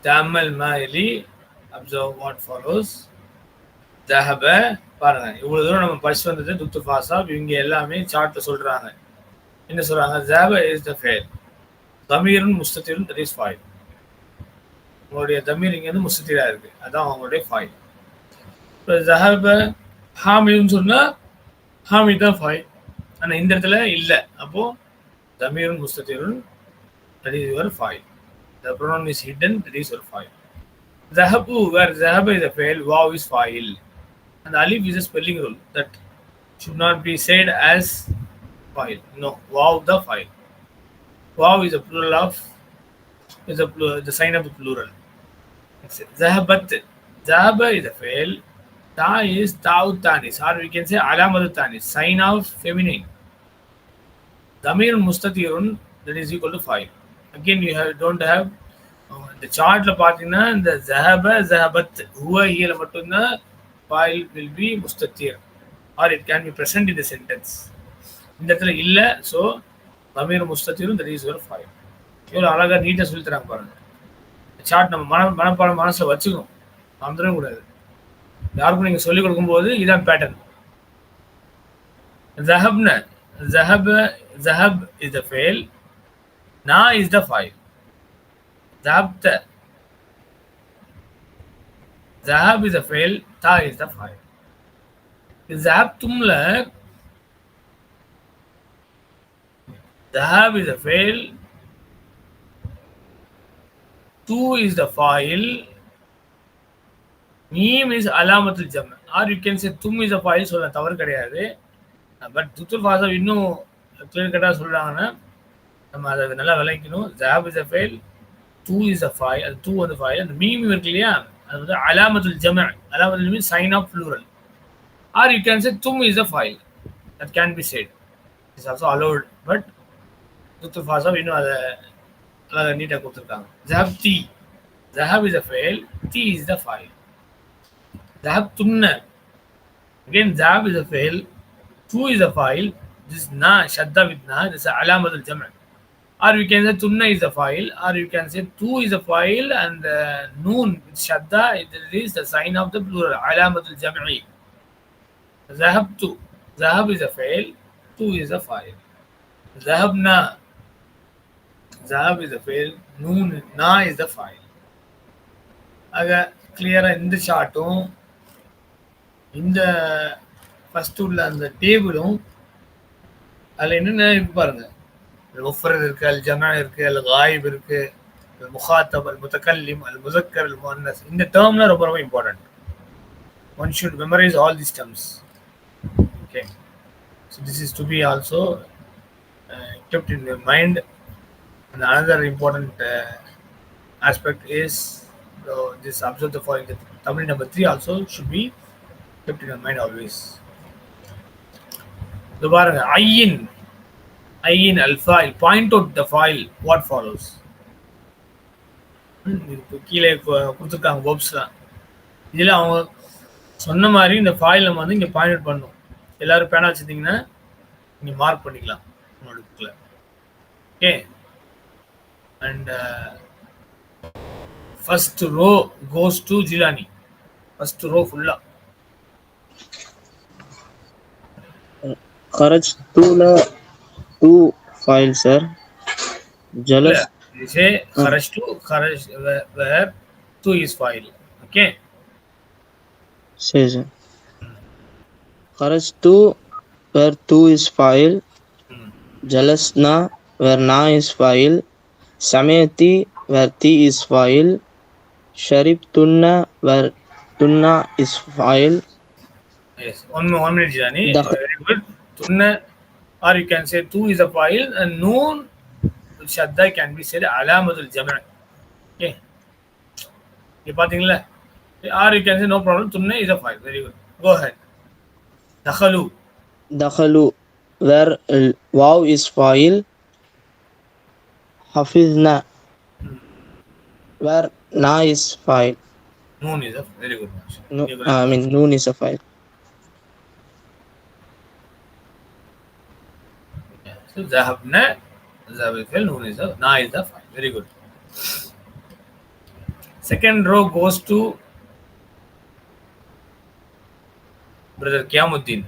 ta'ammal ma'ili, observe what follows. ஜஹப பாருங்க, இவ்வளவு தூரம் நம்ம படிச்சு வந்தது துத்து ஃபாசா. இவங்க எல்லாமே சார்ட்ல சொல்றாங்க. என்ன சொல்றாங்க? ஜஹப இஸ் த ஃபேல், தமீருன் முஸ்தத்திரும், தட் இஸ் ஃபாயில். உங்களுடைய தமீர் இங்க வந்து முஸ்தத்திரா இருக்கு, அதான் அவங்களுடைய ஃபாயில். இப்போ ஜஹப ஹாமிதுன்னு சொன்னா ஹாமித் தான் ஃபாயில். ஆனா இந்த இடத்துல இல்ல, அப்போ தமீருன் முஸ்தத்திரும், that is your file. The pronoun is hidden, that is your file. Zahabu, where Zahaba is a fail, Waw is file. And Alif is a spelling rule that should not be said as file. No, Waw the file. Waw is a plural of, the sign of the plural. Zahabat. Zahaba is a fail. Ta is Ta'u Tanis, or we can say Alamadu Tanis, sign of feminine. Damir Mustatirun, that is equal to file. Again, you don't have இந்த சார்ட்ல பாத்தீங்கன்னா இந்த ஜஹப ஜஹபத் ஹுவ ஹியல மட்டும்தான் ஃபாயில் will be முஸ்தத்திர், or it can be present in the sentence. இந்த இடத்துல இல்ல, ஸோ தமீர் முஸ்தத்திரும், தட் இஸ் யுவர் ஃபாயில். இவ்வளோ அழகா நீட்டா சொல்லி தராங்க பாருங்க. சார்ட் நம்ம மனப்பாடம் மனசுல வச்சுக்கணும், மறந்துடவே கூடாது. யாருக்கும் நீங்க சொல்லிக் கொடுக்கும்போது இதான் பேட்டர்ன். ஜஹப்ன, ஜஹப் இஸ் த ஃபெயில், நா is the foil. ذهبت, ذهب is a fail, ta is the file. ذهبتم ல ذهب is a fail, tu is the file, மீம் is அலாமத்துல் ஜம், or you can say tum is a file. சொல்ல தவறு கிடையாது. பட் துத்துல் ஃபாசா இன்னும் clear கட்டா சொல்றாங்கன்னா நம்ம அதை நல்லா விளக்கணும். ذهب is a fail, two is a file, அது two வந்து file. அந்த மீம் இருக்கு இல்லையா, அது வந்து அலாமத்துல் ஜம. அலாமத்துல் மீன் sign of plural, or you can say tum is a file, that can be said, is also allowed. But துத்து Faso இன்னும் அதை அழகாக நீட்டாக கொடுத்துருக்காங்க. ஜஹப்தி, ஜஹப் is a fail, the is the file. ஜஹப்துன்ன, again ஜஹப் is a fail, two is a file. This na shadda with na, this is alamatul jam'. Or we can say tunna is a file, or you can say tu is a file, and noon with shadda, it is the sign of the plural, alamatul jam'i. Zahabtu, zahab is a fail, tu is a file. Zahabna, zahab is a fail, noon, na is the file. ஆக கிளியரா இந்த சார்ட்டும் இந்த first உள்ள அந்த டேபிளும் அதில் என்னென்ன இருக்கு பாருங்க. முஃபரத் இருக்கு, அல் ஜமா இருக்கு, அல் காயிப் இருக்கு, அல் முகாத்தப், அல் முத்தகல்லிம், அல் முஸக்கர், அல் முஅன்னஸ். இந்த டேர்ம்லாம் ரொம்ப ரொம்ப important. One should memorize all these terms. Okay, so this is to be also kept in your mind. And another important aspect is this observe the following. Tamil number 3 also should be kept in your mind always. The பாருங்க, ஐயின் அல்ஃபாயில், point out the ஃபைல், what follows. கீழே கொடுத்துருக்காங்க வேர்ப்ஸ்லாம். இதில் அவங்க சொன்ன மாதிரி இந்த ஃபைல் நம்ம வந்து இங்கே பாயிண்ட் அவுட் பண்ணணும். எல்லாரும் பேனா வச்சுருந்தீங்கன்னா இங்கே மார்க் பண்ணிக்கலாம் உங்களோட புக்கில். Okay, and first row goes to Jilani. First row ஃபுல்லா خرجت له two files, sir. Jealous. You say kharajtu, where two is file. Okay. Say, sir. خرجت where two is file. جلسنا where na is file. سمعتي where ti is file. شربتن where tunna is file. Yes. One minute, Jani. Very good. Tunna, or you can say tu is a file, and noon with shadda can be said alamatul jam'. Okay. You பாத்தீங்களா? Or you can say no problem, tunna is a file. Very good. Go ahead. Dakhalu. دخلوا where wow is file. حفظنا where na is file. Noon is a very good. No, I mean noon is a file. So zahabna, zahab is file, noon is a, na is the file. Very good. Second row goes to brother Qiamuddin.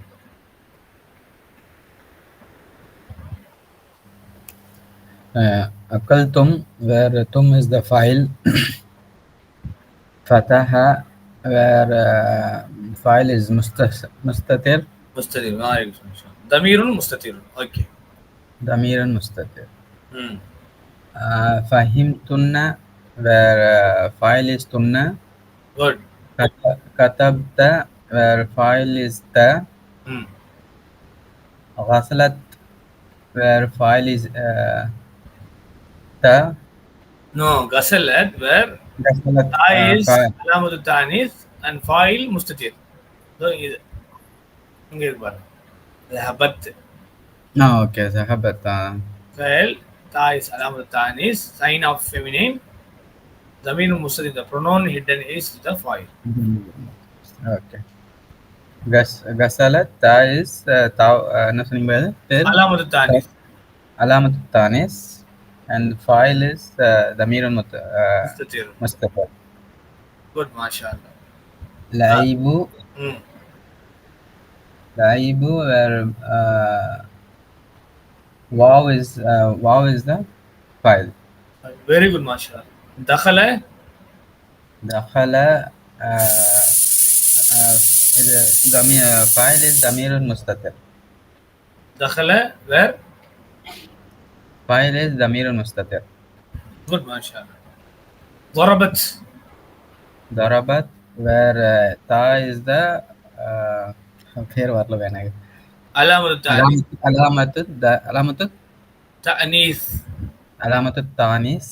أكلتم where tum is the file. Fataha where file is mustatir. Mustatir. Damirun mustatir. Okay. Damirun mustatir. Hmm. Fahimtunna where file is tunna. Good. Katabta where file is ta. Hmm. Ghasalat where file is ta. No, Ghasalat where Ghasalat ta is alamatu ta'anis and fa'il mustatir. So இது இங்க இருக்கு பாருங்க. Zahabat. No, okay, zahabat. Fa'il ta is alamatu ta'anis, sign of feminine. Damirun mustatir, the pronoun hidden is the fa'il. Okay. Ghasalat ta is என்ன சொன்னீங்க Alamatu ta'anis. Alamat tanis and file is damirun Mustatir. mustatir. Good, mashallah. Laibu where wow is the file. Very good, mashallah. Dakhala file is damirun mustatir. Dakhala where file is damirun mustatir. good, mashallah. Darabat where ta is the பேர் வரல வேணாங்க alamatu tanis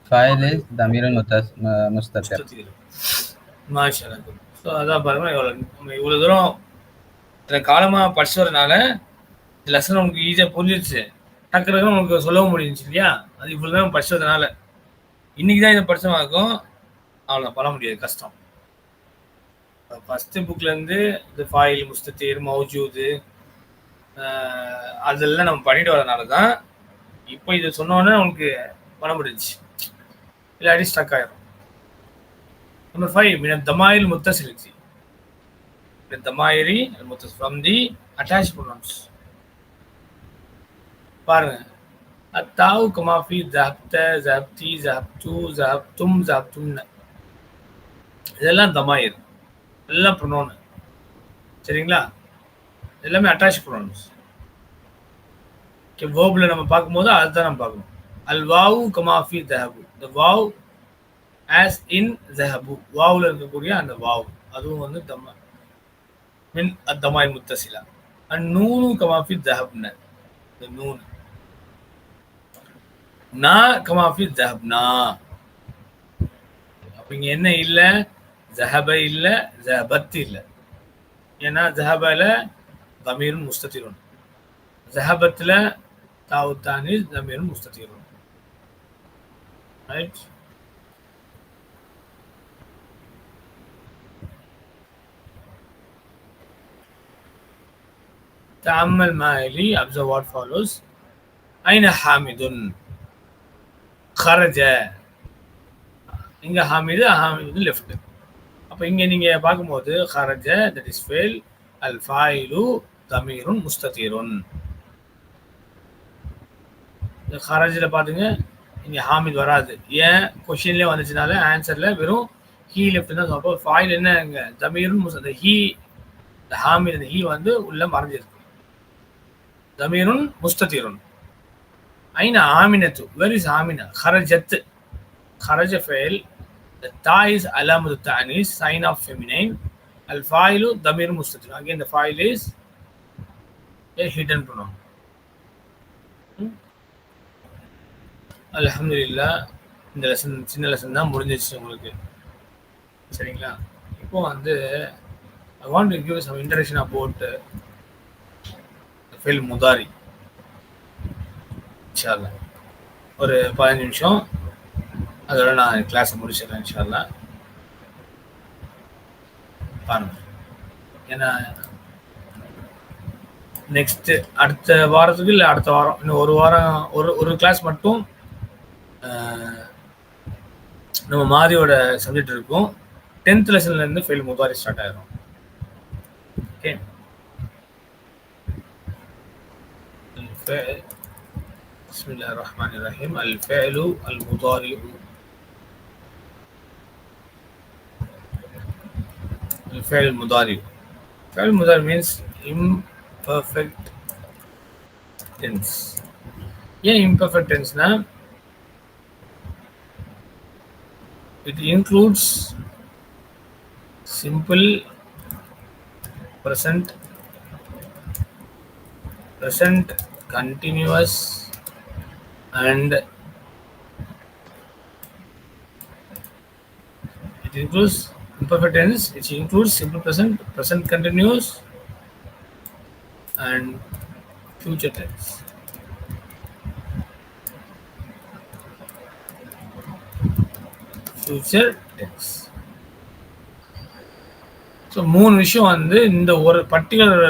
file is damirun mustatir. mashallah. So அதான் பாருங்க இவ்வளோ தூரம் இத்தனை காலமாக படிச்சு வரனால லெசன் உங்களுக்கு ஈஸியாக புரிஞ்சிருச்சு, டக்குறதுன்னு உங்களுக்கு சொல்லவும் முடிஞ்சிச்சு இல்லையா? அது இவ்வளோ தான் படிச்சதுனால இன்னைக்கு தான் இதை படிச்சமாக்கும் அவ்வளோ பண்ண முடியாது, கஷ்டம். ஃபஸ்ட்டு புக்லேருந்து இந்த ஃபாயில் முஸ்தத்தீர் மௌஜூது அதெல்லாம் நம்ம பண்ணிட்டு வரதுனால தான் இப்போ இதை சொன்னோன்னே உங்களுக்கு பண்ண முடிஞ்சிச்சு, இல்லாட்டி ஸ்டக் ஆயிரும். Number 5, min al-damair al-muttasilati. Min al-damair al-muttasil, from the attached pronouns. பாருங்க, அத்தாவு கமாஃபி ஜஹப்த ஜஹப்தி ஜஹப்து ஜஹப்தும் ஜஹப்தும்ன, இதெல்லாம் தமாயிர், எல்லாம் ப்ரொனவுன். சரிங்களா? எல்லாமே அட்டாச் ப்ரொனவுன்ஸ். வேர்ப்ல நம்ம பார்க்கும்போது அதுதான் நம்ம பார்க்கணும். அல் வாவு கமாஃபி தஹபு, த வாவ் as in zahabu, வாவுல இருக்கக்கூடிய அந்த வாவ் அதுவும் வந்து மின் அத்தமாய் முத்தசிலா. அண்ட் நூனு கமாஃபி தஹப்ன, இந்த நூன். நா கமாஃபி தஹப்னா, அப்ப இங்க என்ன இல்ல? ஜஹப இல்ல, ஜஹபத் இல்ல. ஏன்னா ஜஹபல தமீருன் முஸ்தத்திருன், ஜஹபத்ல தாவு தானிஸ் தமீருன் முஸ்தத்திருன். ரைட்? تأمل معي, observe what follows. أين حامد؟ خرج. இங்க ஹாமிது, ஹாமிது லெஃப்ட். அப்ப இங்க நீங்க பார்க்கும்போது خرج, that is fail, الفاعل ضمير مستتر. خرجல பாருங்க, இங்க ஹாமித் வராது. ஏன்? क्वेश्चनல வந்துச்சுனால ஆன்சர்ல வெறும் he left தான். அப்ப ஃபாயில் என்ன? இங்க ضمير مستتر, he, the Hamid, the he வந்து உள்ள மறைஞ்சிருக்கு. ضمير مستتر. أين آمنة? Where is آمنة? خرجت. خرج فعل. The ta is علامة التأنيث, sign of feminine. الفاعل ضمير مستتر. Again the file is a hidden pronoun. அல்ஹம்துலில்லாஹ், இந்த லெசன் சின்ன லெசன் தான் முடிஞ்சிச்சு உங்களுக்கு. சரிங்களா? இப்போ வந்து I want to give some introduction about ஃபில் முதாரி. இன்ஷால்லா ஒரு 15 நிமிஷம், அதோட நான் கிளாஸை முடிச்சிடறேன் இன்ஷால்லா. பாருங்க, ஏன்னா நெக்ஸ்ட் அடுத்த வாரத்துக்கு இல்லை அடுத்த வாரம் இன்னும் ஒரு வாரம் ஒரு கிளாஸ் மட்டும் நம்ம மாதியோட சப்ஜெக்ட் இருக்கும். 10th லெசன்ல இருந்து ஃபெயில் முதாரி ஸ்டார்ட் ஆயிரும். ஓகே, بسم الله الرحمن الرحيم. الفعل المضارع. الفعل المضارع. الفعل المضارع means imperfect tense. ஏன் imperfect tenseனா it includes simple present continuous and it includes imperfect tense, which includes simple present continuous and future tense. Future tense. So 3 விஷயம் வந்து இந்த ஒரு பர்டிகுலர்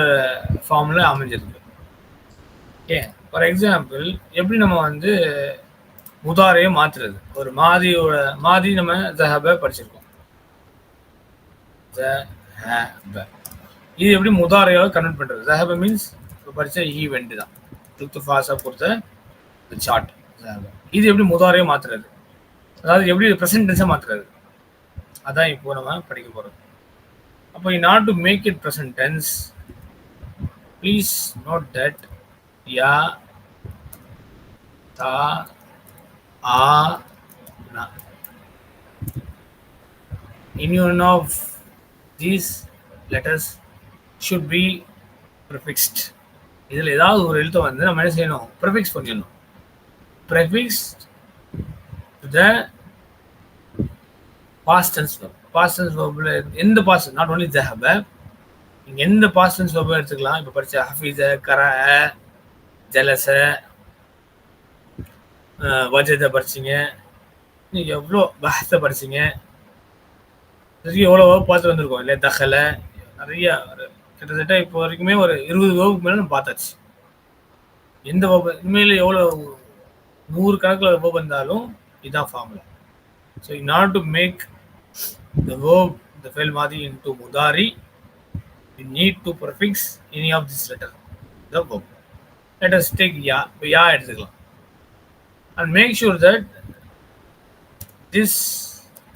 ஃபார்ம்ல அமைஞ்சிருக்கு. ஓகே, ஃபார் எக்ஸாம்பிள் எப்படி நம்ம வந்து முதாரையை மாற்றுறது. ஒரு மாதி நம்ம ஜஹப படிச்சிருக்கோம். இது எப்படி முதாரையாவை கன்வெர்ட் பண்றது? ஜஹப மீன்ஸ் படிச்ச ஈவெண்ட் தான். டுத்து ஃபாஸா பொறுத்த சார்ட் ஜஹப. இது எப்படி முதாரையை மாற்றுறது, அதாவது எப்படி ப்ரெசன்ட் டென்ஸை மாற்றுறது, அதான் இப்போ நம்ம படிக்க போகிறோம். அப்போ in order to make it present tense, please note that ya, ta, a, na. Any one of these letters should be prefixed. இதில் ஏதாவது ஒரு எழுத்தை வந்து நம்ம என்ன செய்யணும்? ப்ரிஃபிக்ஸ் பண்ணிடணும். Prefix to the past tense verb. past tense verbல எந்த past, not only ذهب, நீங்க எந்த past tense verb எடுத்துக்கலாம். இப்போ படிச்ச ஹஃபீஸ, கரஅ, ஜலஸ, வஜத படிச்சீங்க, நீங்க எவ்வளோ பஹஸ படிச்சீங்க, எவ்வளோ வேர்ப் பார்த்து வந்திருக்கோம் இல்லையா? தஹல, நிறைய கிட்டத்தட்ட இப்போ வரைக்குமே ஒரு 20 வேர்புக்கு மேலே நம்ம பார்த்தாச்சு. எந்த வேர்பு உண்மையில எவ்வளோ 100 கணக்கில் வேர்ப் இருந்தாலும் இதுதான் formula. So in order to make the verb, the fi'l madi into mudari, we need to prefix any of this letter, the verb. Let us take ya, ya எடுத்துக்கலாம். And make sure that this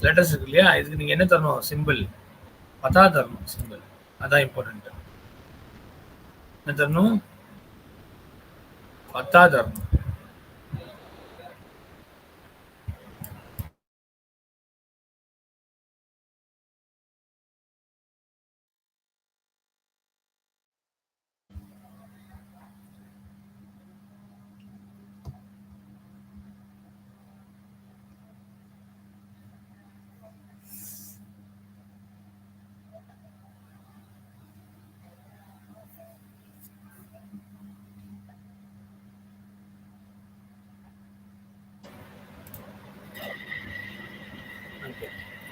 letters இருக்கு இல்லையா, இதுக்கு நீங்கள் என்ன தரணும்? Simple பத்தா தரணும். Simple அதான் இம்பார்ட்டன்ட். என்ன தரணும்? பத்தா தரணும்.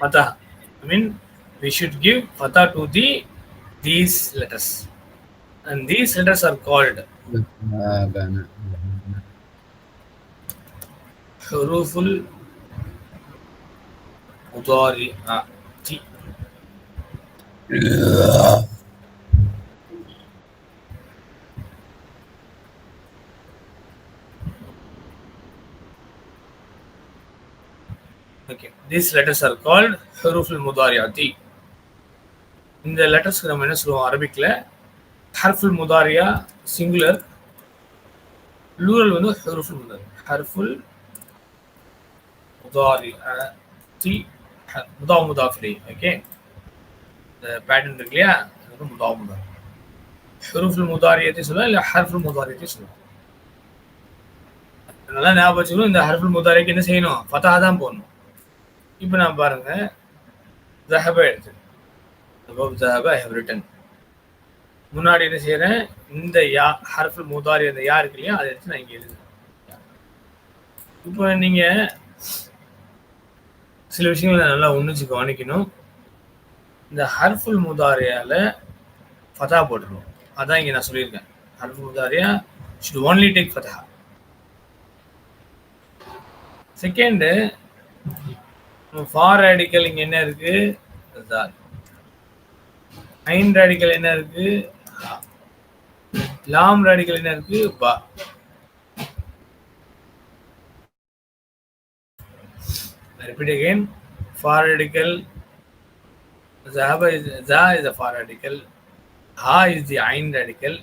Fatah. I mean, we should give fatah to these letters, and these letters are called huruful mudari'ati. Okay, these letters are called huruful mudari'ati. இந்த லெட்டர்ஸ்க்கு நம்ம என்ன சொல்லுவோம் அரபிக்ல? ஹர்ஃபுல் முதாரியா சிங்குலர், ப்ளூரல் வந்து ஹர்ஃபுல் முதாரி. ஹர்ஃபுல் முதாரிஅதி, முதாவ் முதாஃபிலி. ஓகே, இந்த பேட்டர்ன் இருக்கு இல்லையா, அது முதாவ் முதாஃப். ஹுரூஃபுல் முதாரியத்தை சொல்லலாம், இல்லை ஹர்ஃபுல் முதாரியத்தை சொல்லலாம். நல்லா ஞாபகம் வச்சுக்கணும். இந்த ஹர்ஃபுல் முதாரிக்கு என்ன செய்யணும்? ஃபதஹா தான் போடணும். இப்போ நான் பாருங்க, ذهب எடுத்து ذهب I have written. முன்னாடி என்ன செய்யறேன்? இந்த யா ஹர்ஃபுல் முதாரி, அந்த யா இருக்கு இல்லையா, அதை எடுத்து நான் இங்கே எழுதுறேன். இப்போ நீங்க சில விஷயங்களை நல்லா உன்னிச்சு கவனிக்கணும். இந்த ஹர்ஃபுல் முதாரியால ஃபதா போட்டுருவோம். அதான் இங்கே நான் சொல்லியிருக்கேன். ஹர்ஃபுல் முதாரியா should only take ஃபதஹா. செகண்ட், ஃபார் ரேடிக்கல் இங்க என்ன இருக்கு? ஜால். ஐன் ரேடிக்கல் என்ன இருக்கு? ஹா. லாம் ரேடிக்கல் என்ன இருக்கு? பா. Repeat again. For radical, Zahaba is Za is the for radical, Ha is the Ain radical,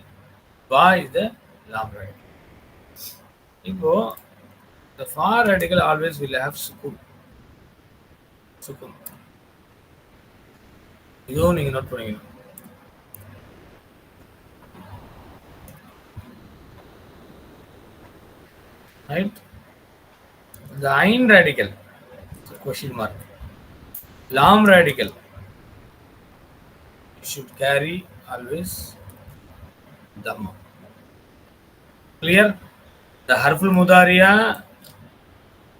Ba is the Lam radical. இப்போ the for radical always will have sukun. Sukun. இதுவும் நீங்க நோட் பண்ணிக்கணும். Right? The Ain radical, question mark. Lam radical should carry always Dhamma. Clear? The harful mudariya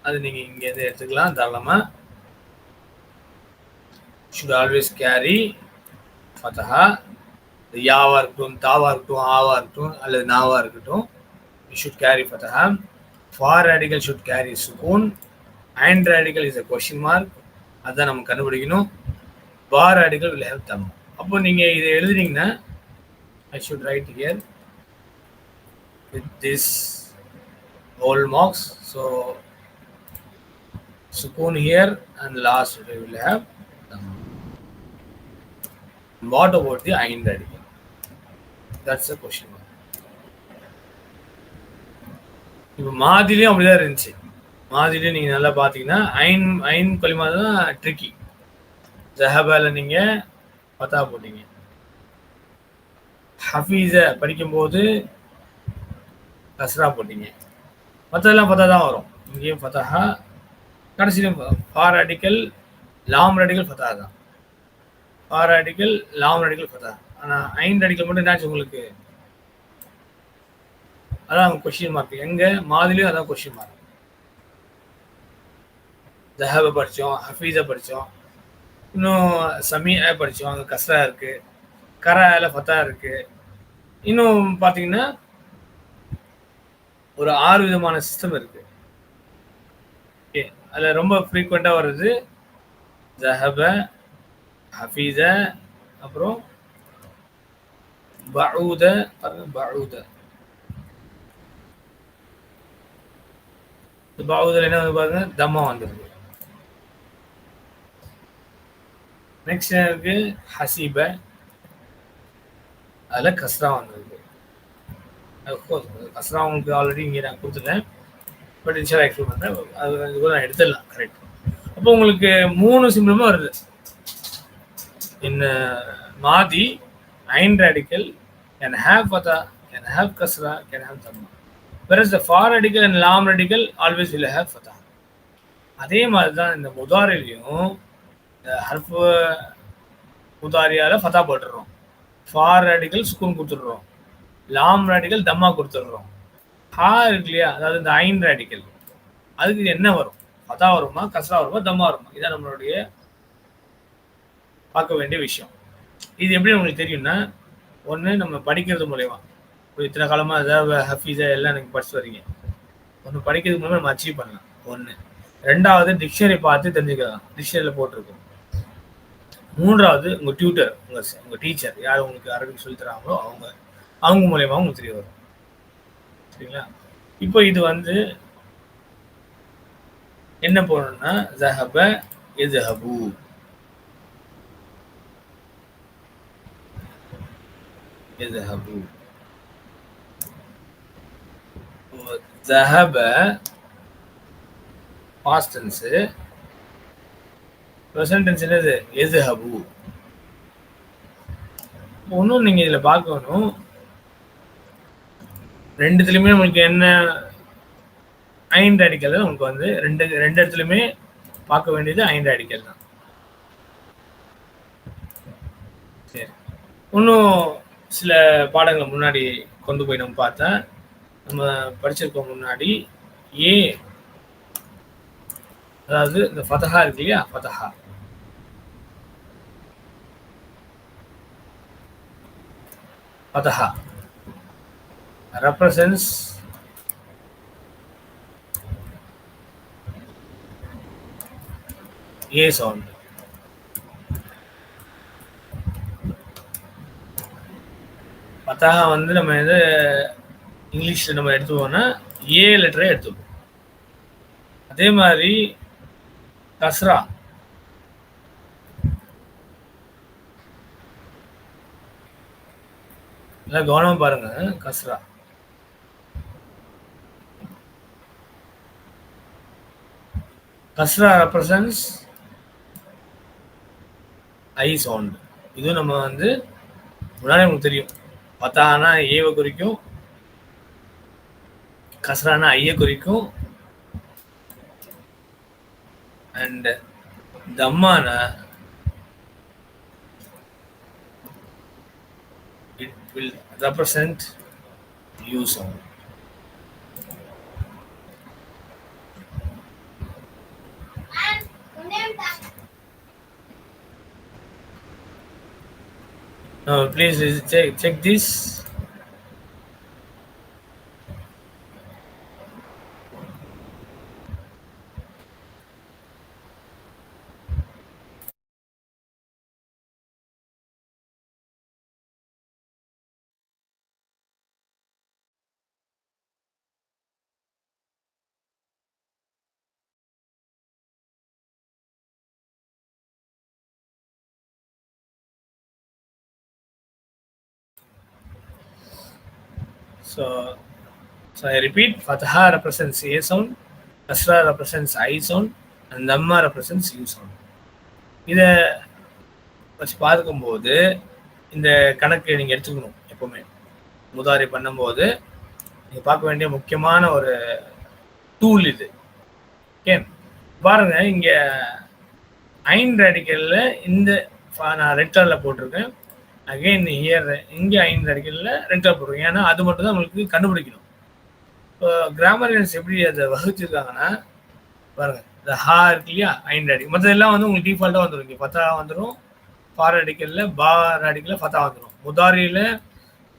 அது நீங்க இங்க இருந்து எடுத்துக்கலாம் தாராளமா. Should always carry ஃபதஹா. யாவா இருக்கட்டும், தாவா இருக்கட்டும், ஆவா இருக்கட்டும், அல்லது நாவா இருக்கட்டும், it should carry ஃபதஹா. For radical should carry sukun. And radical is a question mark. அதான் நம்ம கண்டுபிடிக்கணும். Bar radical will have Dhamma. அப்போ நீங்க இதை எழுதுனீங்கன்னா I should write here with this whole marks. So sukun here and last we will have Dhamma. What about the Ain radical? That's the question mark. இப்போ மாதிலையும் அப்படிதான் இருந்துச்சு. மாதிலையும் நீங்க நல்லா பாத்தீங்கன்னா ஐன் கலிமா தான் ட்ரிக்கி. ஜஹபால நீங்க பத்தா போட்டீங்க. ஹஃபீஸ படிக்கும்போது கஸ்ரா போட்டீங்க. மற்றதெல்லாம் பத்தா தான் வரும். இங்கேயும் ஃபதஹா, கடைசியிலும் ஃபார் ரேடிக்கல், லாம் ரேடிக்கல் ஃபதஹா தான். ஃபார் ரேடிக்கல், லாம் ரேடிக்கல் ஃபதஹா. ஆனால் ஐன் ரேடிக்கல் மட்டும் என்னாச்சு உங்களுக்கு? அதான் கொஸ்டின் மார்க். எங்க மாதிலையும் அதான் கொஸ்டின் மார்க். ஜஹப படித்தோம், ஹஃபீஸை படித்தோம், இன்னும் சமீஆ படித்தோம், அங்கே கஸ்ரா இருக்கு, கரால ஃபத்தா இருக்கு. இன்னும் பார்த்தீங்கன்னா ஒரு 6 விதமான சிஸ்டம் இருக்கு. ஓகே, அதில் ரொம்ப ஃப்ரீக்வெண்ட்டாக வருது ஜஹப, ஹஃபீஸ, அப்புறம் பஊத. பஊத பஊதில் என்ன வந்து பாருங்க, தம்மா வந்துருக்கு. நெக்ஸ்ட் என்ன இருக்கு? ஹசீப, அதில் கஸ்ரா வந்திருக்கு. கஸ்ரா உங்களுக்கு ஆல்ரெடி இங்கே நான் கொடுத்துட்டேன், பட் இன்ஷா எக்ஸ்பிளைன் பண்ணுறேன். அது கூட நான் எடுத்துடலாம். கரெக்ட். அப்போ உங்களுக்கு 3 சிம்பிளுமே வருது. In Madi, Ain radical can have Fatha, can have Kasra, can have Dhamma. Whereas the for radical and Lam radical always will have Fatha. அதே மாதிரி தான் இந்த முதாரிலையும் ஹர்ஃப் முதாரியால ஃபதா போட்டுடுறோம். ஃபார் ரேடிக்கல் சுக்கூன் கொடுத்துடுறோம், லாம் ரேடிக்கல் தம்மா கொடுத்துடுறோம். ஹா இருக்கு இல்லையா, அதாவது இந்த ஐன் ரேடிக்கல், அதுக்கு என்ன வரும்? ஃபதா வருமா, கஸ்ரா வருமா, தம்மா வருமா? இதான் நம்மளுடைய பார்க்க வேண்டிய விஷயம். இது எப்படி உங்களுக்கு தெரியும்னா, ஒன்று நம்ம படிக்கிறது மூலயமா, இத்தனை காலமாக ஏதாவது ஹஃபீஸா எல்லாம் எனக்கு படிச்சு வரீங்க, ஒன்று படிக்கிறது மூலமாக நம்ம அச்சீவ் பண்ணலாம். ஒன்று. ரெண்டாவது, டிக்ஷனரி பார்த்து தெரிஞ்சுக்கலாம், டிக்ஷனரியில் போட்டிருக்கோம். மூன்றாவது, உங்கள் டியூட்டர், உங்கள் டீச்சர் யார் உங்களுக்கு அரபிக் சொல்லி தராங்களோ அவங்க மூலயமா உங்களுக்கு தெரிய வரும். சரிங்களா? இப்போ இது வந்து என்ன போடணும்னா, ஜஹப எஸ்ஹபு, எஸ்ஹபு. ஜஹப பாஸ்ட் டென்ஸ், ப்ரெசன்ட் டென்ஸ் என்னது? எஸ்ஹபு. ஒன்றும் நீங்கள் இதில் பார்க்கணும், ரெண்டுத்துலையுமே உங்களுக்கு என்ன ஐன் ரேடிக்கல் தான் உங்களுக்கு வந்து ரெண்டு இடத்துலையுமே பார்க்க வேண்டியது ஐன் ரேடிக்கல் தான். சரி, இன்னும் சில பாடங்களை முன்னாடி கொண்டு போய் நம்ம பார்த்தா, நம்ம படிச்சிருக்கோம் முன்னாடி ஏ, அதாவது இந்த ஃபதஹா இருக்கு இல்லையா, ஃபதஹா ஃபதஹா represents ஏ சவுண்ட். ஃபதஹா வந்து நம்ம எது இங்கிலீஷ்ல நம்ம எடுத்துவோம்னா ஏ லெட்டரே எடுத்துப்போம். அதே மாதிரி கஸ்ரா எல்லாம் கவனமா பாருங்க. கஸ்ரா கஸ்ரா ரெப்ரசன்ஸ் ஐ சவுண்ட். இதுவும் நம்ம வந்து முன்னாடி உங்களுக்கு தெரியும். ஃபதஹானா ஏவை குறிக்கும், கஸ்ரானா ஐயை குறிக்கும், and தம்மானா it will represent U sound. Now please check this. So I repeat, Fatha represents A sound, Kasra represents I sound, and Dhamma represents U sound. இதை வச்சு பார்க்கும்போது இந்த கணக்கு நீங்கள் எடுத்துக்கணும். எப்பவுமே முதாரி பண்ணும்போது நீங்கள் பார்க்க வேண்டிய முக்கியமான ஒரு டூல் இது. ஓகே, பாருங்க இங்கே ஐன் ரேடிக்கலில் இந்த நான் ரெட் கலரில் போட்டிருக்கேன். அகெயின் ஹியர் இங்கே ஐன் ரேடிக்கலில் ரெட் கலர் போட்டிருக்கேன். ஏன்னா அது மட்டும் தான் உங்களுக்கு கண்டுபிடிக்கணும். இப்போ கிராமரியன்ஸ் எப்படி அதை வகுச்சிருக்காங்கன்னா பாருங்க, இந்த ஹா இருக்கு இல்லையா, ஐன் ரேடிக்கல், மற்றதெல்லாம் வந்து உங்களுக்கு டிஃபால்ட்டாக வந்துடும். இங்கே ஃபதா வந்துடும், ஃபா ரேடிக்கலில் பா ரேடிக்கலில் ஃபதா வந்துடும். முதாரியில்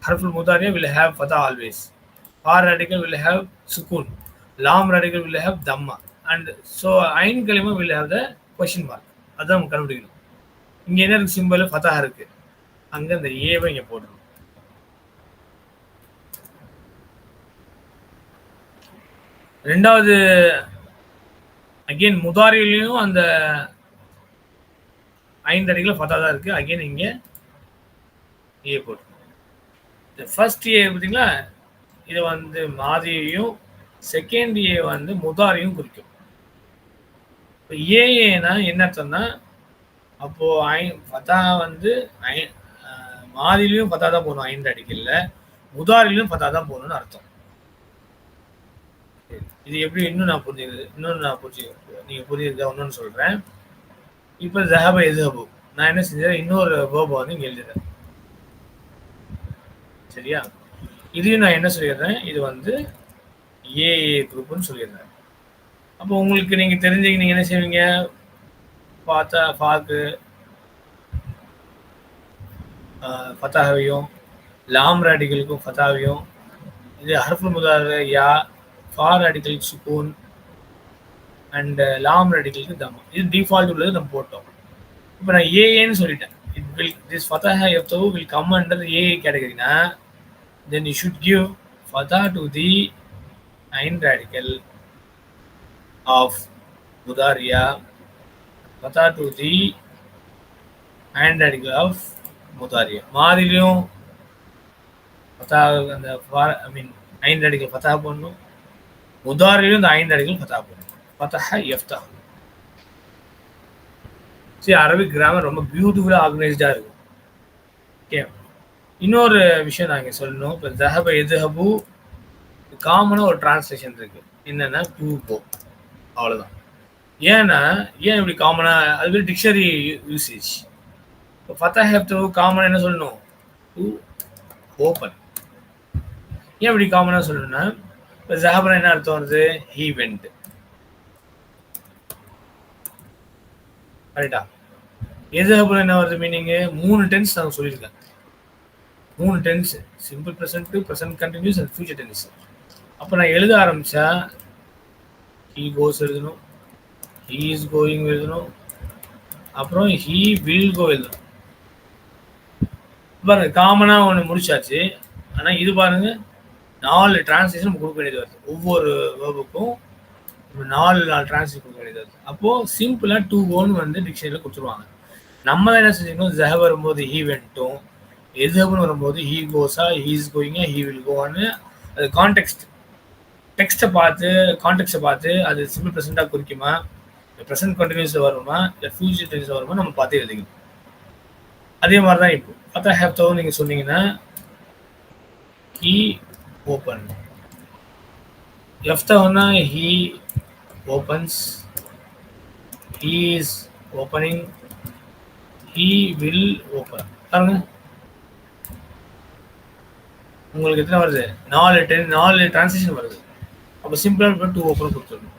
ஹர்ஃபுல் முதாரியா will have ஃபதா ஆல்வேஸ், ஃபா ரேடிக்கல் will have சுக்கூன், லாம் radical will have Dhamma, and so ஐன் கலிமா will have the question mark. அதுதான் நம்ம கண்டுபிடிக்கணும். இங்கே என்ன இருக்கு, சிம்பிள் ஃபதா இருக்கு, அங்கே இந்த ஏவை இங்கே போடணும். ரெண்டாவது அகெயின் முதாரிலையும் அந்த ஐந்து அடிகளில் ஃபதா தான் இருக்கு. அகெயின் இங்கே ஏ போட்டு ஃபர்ஸ்ட் ஏ பார்த்தீங்களா, இது வந்து மாதியையும் செகண்ட் ஏ வந்து முதாரியும் குறிக்கும். இப்போ ஏஏனா என்ன அர்த்தம்னா, அப்போ ஃபதா வந்து மாதிலையும் ஃபதா தான் போகணும், ஐந்து அடிக்கல முதாரிலையும் ஃபதா தான் போகணும்னு அர்த்தம். இது எப்படி இன்னும் நான் புரிஞ்சுக்கிறேன், நீங்க புரியுதா? ஒன்றுன்னு சொல்றேன். இப்போ ஜஹப எதுஹபு நான் என்ன செஞ்சேன், இன்னொரு வேர்பை வந்து இங்கே எழுதுறேன். சரியா, இதையும் நான் என்ன சொல்லிடுறேன், இது வந்து ஏஏ குரூப்னு சொல்லிடுறேன். அப்போ உங்களுக்கு நீங்க தெரிஞ்சீங்க, நீங்க என்ன செய்வீங்க, பார்த்தா ஃபாக்கு ஃபதாவையும் லாம் ரேடிக்கலுக்கும் ஃபதாவையும், இது ஹர்ஃபுல் முதார் யா, ஃபா ரேடிக்கலுக்கு சுக்கூன், அண்ட் லாம் ரேடிக்கலுக்கு தம்மா. இது டிஃபால்ட் உள்ளது நம்ம போட்டோம். இப்போ நான் ஏஏன்னு சொல்லிட்டேன். இட் வில் திஸ் ஃபதஹா எஃப்தவு வில் கம் அண்டர் ஏஏ கேட்டகரினா, then you should give fatha to the ain radical of mudariya, fatha to the ain radical of mudariya. மாதிலையும் fatha அந்த ain radical fatha போடணும், முதாரிலையும் இந்த ain radical fatha போடணும். ஃபதஹா யஃப்தஹு. சரி, Arabic grammar ரொம்ப பியூட்டிஃபுல்லாக ஆர்கனைஸ்டாக இருக்கும். ஓகே, இன்னொரு விஷயம் நான் இங்கே சொல்லணும். இப்போ ஜஹப எதுஹபு காமனாக ஒரு டிரான்ஸ்லேஷன் இருக்கு, என்னன்னா டு கோ, அவ்வளோதான். ஏன்னா ஏன் இப்படி காமனாக, அது டிக்ஷனரி யூசேஜ். இப்போ ஃபதஹ் ஹெப்தஹு காமனாக என்ன சொல்லணும், டு ஓப்பன். ஏன் இப்படி காமனாக சொல்லணும்னா, இப்போ ஜஹபனா என்ன அர்த்தம் வருது, ஹீ வெண்ட். கரெக்டா? எதுஹபுல என்ன வருது மீனிங்கு, 3 டென்ஸ் நான் சொல்லியிருக்கேன். 3 tense, simple present, present continuous and future tense. அப்போ நான் எழுத ஆரம்பித்தா ஹீ கோஸ் எழுதணும், ஹீ இஸ் கோயிங் எழுதணும், அப்புறம் ஹீ வில் கோ எழுதணும். பாருங்க காமனாக ஒன்று முடிச்சாச்சு. ஆனால் இது பாருங்க 4 டிரான்ஸ்லேஷன் நம்ம கொடுக்க வேண்டியது வருது. ஒவ்வொரு வேர்புக்கும் 4 டிரான்ஸ்லேஷன் கொடுக்க வேண்டியது வருது. அப்போது சிம்பிளாக 2 கோன்னு வந்து டிக்ஷனரியில் கொடுத்துருவாங்க. நம்ம தான் என்ன செஞ்சுக்கணும், ஜஹப் வரும்போது ஹீ வென்ட்டும், எதுஹப்னு வரும்போது ஹீ கோஸா, ஹீ இஸ் கோயிங்கா, ஹீ வில் கோன்னு அது டெக்ஸ்ட்டை பார்த்து அது சிம்பிள் ப்ரெசென்ட்டாக குறிக்குமா, ப்ரெசென்ட் கண்டினியூஸில் வருமா, இல்லை ஃபியூச்சர் டென்ஸில் வருமா நம்ம பார்த்து எழுதிக்கணும். அதே மாதிரி தான் இப்போ பார்த்தா ஹேவ் தவிர நீங்கள் சொன்னீங்கன்னா ஹீ ஓப்பன், எஃப்தவனா he opens, he is opening, he will open. பாருங்க உங்களுக்கு எத்தனை வருது, 4 டிரான்ஸ்லேஷன் வருது. அப்போ சிம்பிளாக 2 ஓப்பன் கொடுத்துருணும்.